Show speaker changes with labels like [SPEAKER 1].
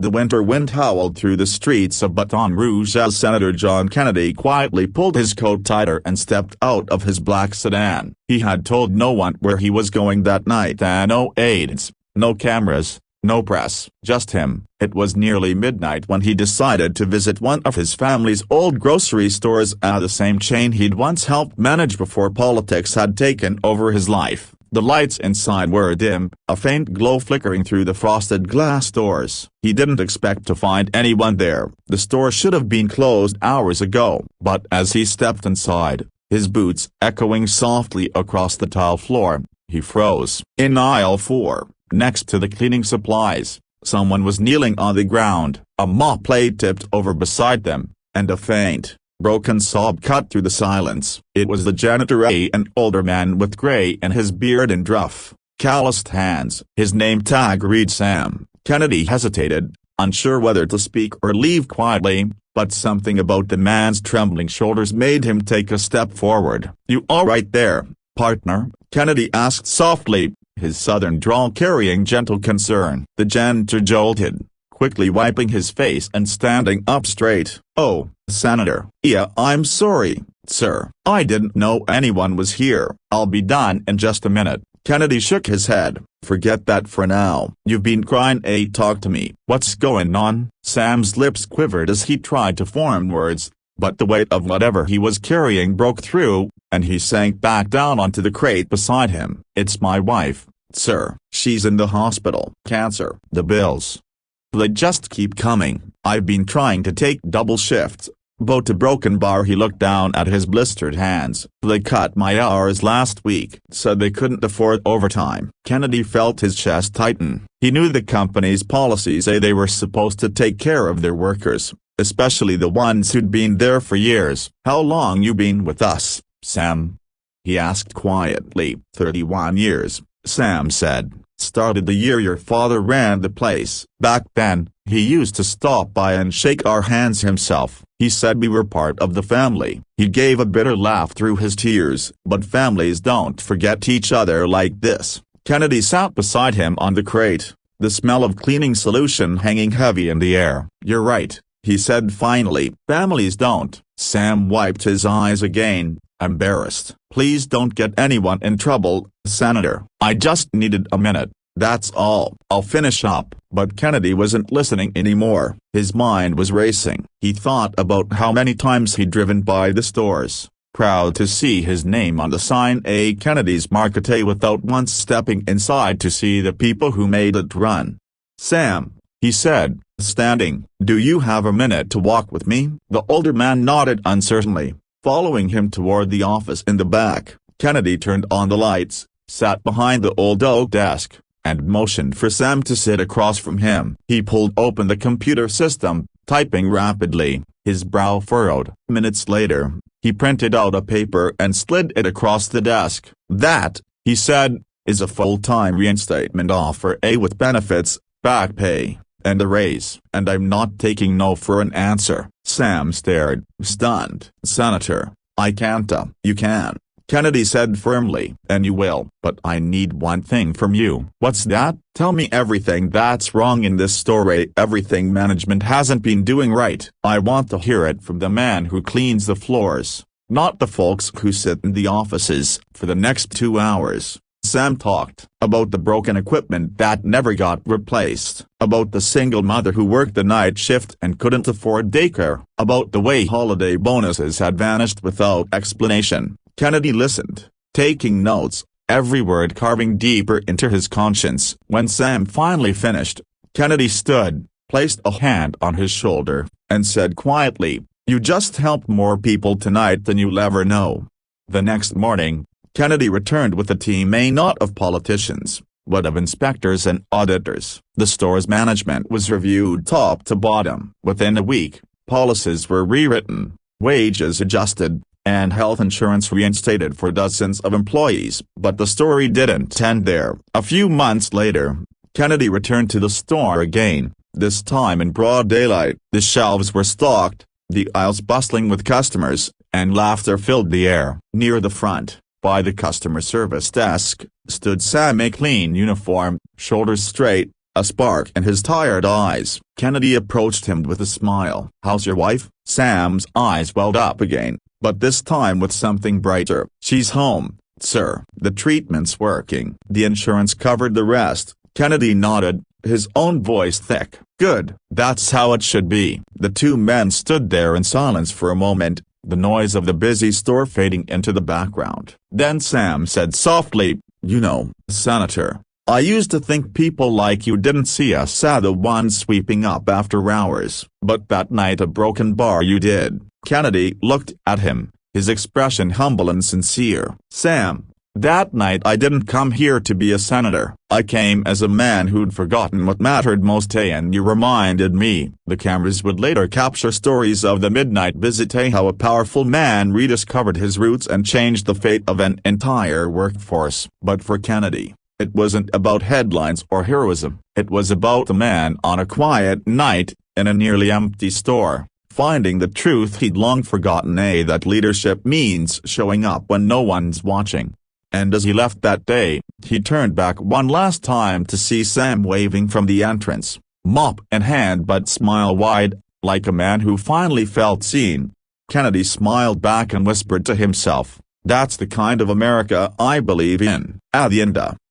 [SPEAKER 1] The winter wind howled through the streets of Baton Rouge as Senator John Kennedy quietly pulled his coat tighter and stepped out of his black sedan. He had told no one where he was going that night, and no aides, no cameras, no press, just him. It was nearly midnight when he decided to visit one of his family's old grocery stores, the same chain he'd once helped manage before politics had taken over his life. The lights inside were dim, a faint glow flickering through the frosted glass doors. He didn't expect to find anyone there. The store should have been closed hours ago. But as he stepped inside, his boots echoing softly across the tile floor, he froze. In aisle 4, next to the cleaning supplies, someone was kneeling on the ground, a mop lay tipped over beside them, and a faint, broken sob cut through the silence. It was the janitor, an older man with gray in his beard and rough, calloused hands. His name tag read Sam. Kennedy hesitated, unsure whether to speak or leave quietly, but something about the man's trembling shoulders made him take a step forward. "You all right there, partner?" Kennedy asked softly, his southern drawl carrying gentle concern. The janitor jolted, quickly wiping his face and standing up straight. "Oh, Senator. Yeah, I'm sorry, sir. I didn't know anyone was here. I'll be done in just a minute." Kennedy shook his head. "Forget that for now. You've been crying. Talk to me. What's going on?" Sam's lips quivered as he tried to form words, but the weight of whatever he was carrying broke through, and he sank back down onto the crate beside him. "It's my wife, sir. She's in the hospital. Cancer. The bills, they just keep coming. I've been trying to take double shifts." About a broken bar. He looked down at his blistered hands. "They cut my hours last week. Said they couldn't afford overtime." Kennedy felt his chest tighten. He knew the company's policies say they were supposed to take care of their workers, especially the ones who'd been there for years. "How long you been with us, Sam?" he asked quietly. 31 years, Sam said. "Started the year your father ran the place. Back then, he used to stop by and shake our hands himself. He said we were part of the family." He gave a bitter laugh through his tears. "But families don't forget each other like this." Kennedy sat beside him on the crate, the smell of cleaning solution hanging heavy in the air. "You're right," he said finally. "Families don't." Sam wiped his eyes again, embarrassed. "Please don't get anyone in trouble, Senator. I just needed a minute, that's all. I'll finish up." But Kennedy wasn't listening anymore. His mind was racing. He thought about how many times he'd driven by the stores, proud to see his name on the sign, "A. Kennedy's Market," without once stepping inside to see the people who made it run. "Sam," he said, standing, "do you have a minute to walk with me?" The older man nodded uncertainly, following him toward the office in the back. Kennedy turned on the lights, sat behind the old oak desk, and motioned for Sam to sit across from him. He pulled open the computer system, typing rapidly, his brow furrowed. Minutes later, he printed out a paper and slid it across the desk. "That," he said, "is a full-time reinstatement offer, with benefits, back pay, and a raise." "And I'm not taking no for an answer." Sam stared, stunned. "Senator, I can't." "You can," Kennedy said firmly. "And you will. But I need one thing from you." "What's that?" "Tell me everything that's wrong in this store, everything management hasn't been doing right." "I want to hear it from the man who cleans the floors, not the folks who sit in the offices." For the next 2 hours, Sam talked about the broken equipment that never got replaced, about the single mother who worked the night shift and couldn't afford daycare, about the way holiday bonuses had vanished without explanation. Kennedy listened, taking notes, every word carving deeper into his conscience. When Sam finally finished, Kennedy stood, placed a hand on his shoulder, and said quietly, "You just helped more people tonight than you'll ever know." The next morning, Kennedy returned with a team not of politicians, but of inspectors and auditors. The store's management was reviewed top to bottom. Within a week, policies were rewritten, wages adjusted, and health insurance reinstated for dozens of employees. But the story didn't end there. A few months later, Kennedy returned to the store again, this time in broad daylight. The shelves were stocked, the aisles bustling with customers, and laughter filled the air. Near the front, by the customer service desk, stood Sam, a clean uniform, shoulders straight, a spark in his tired eyes. Kennedy approached him with a smile. "How's your wife?" Sam's eyes welled up again, but this time with something brighter. "She's home, sir. The treatment's working. The insurance covered the rest." Kennedy nodded, his own voice thick. "Good. That's how it should be." The two men stood there in silence for a moment, the noise of the busy store fading into the background. Then Sam said softly, "You know, Senator, I used to think people like you didn't see us as the ones sweeping up after hours. But that night at Broken Bar you did." Kennedy looked at him, his expression humble and sincere. "Sam, that night I didn't come here to be a senator. I came as a man who'd forgotten what mattered most, and you reminded me." The cameras would later capture stories of the midnight visit, how a powerful man rediscovered his roots and changed the fate of an entire workforce. But for Kennedy, it wasn't about headlines or heroism. It was about the man on a quiet night, in a nearly empty store, finding the truth he'd long forgotten, that leadership means showing up when no one's watching. And as he left that day, he turned back one last time to see Sam waving from the entrance, mop in hand but smile wide, like a man who finally felt seen. Kennedy smiled back and whispered to himself, "That's the kind of America I believe in." At the end.